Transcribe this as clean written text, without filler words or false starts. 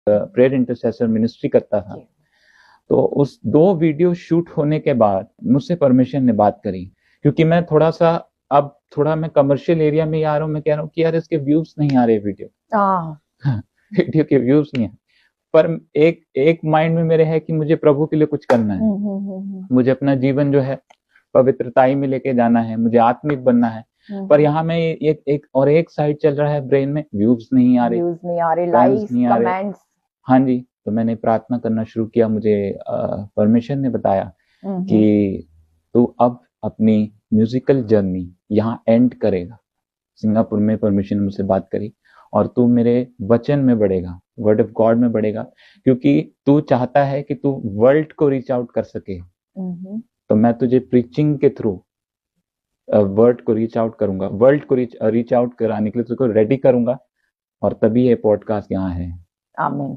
Prayer इंटरसेसर ministry करता था। तो उस 2 वीडियो शूट होने के बाद मुझसे परमिशन ने बात करी, क्योंकि मैं थोड़ा मैं कमर्शियल एरिया में ही आ रहा हूँ। मैं कह रहा हूँ कि यार इसके व्यूज नहीं आ रहे वीडियो के व्यूज नहीं है, पर एक माइंड में मेरे है कि मुझे प्रभु के लिए कुछ करना है, मुझे अपना जीवन जो है पवित्रताई में लेके जाना है, मुझे आत्मिक बनना है। पर यहाँ में एक साइड चल रहा है ब्रेन में, व्यूज नहीं आ रहे, लाइक्स नहीं आ रहे। हाँ जी, तो मैंने प्रार्थना करना शुरू किया। मुझे परमिशन ने बताया कि तू अब अपनी म्यूजिकल जर्नी यहाँ एंड करेगा। सिंगापुर में परमिशन मुझसे बात करी, और तू मेरे वचन में बढ़ेगा, वर्ड ऑफ गॉड में बढ़ेगा, क्योंकि तू चाहता है कि तू वर्ल्ड को रीच आउट कर सके। तो मैं तुझे प्रीचिंग के थ्रू वर्ल्ड को रीच आउट करूंगा, वर्ल्ड को रीच आउट कराने के लिए तुझको रेडी करूंगा, और तभी ये पॉडकास्ट यहाँ है। आमीन।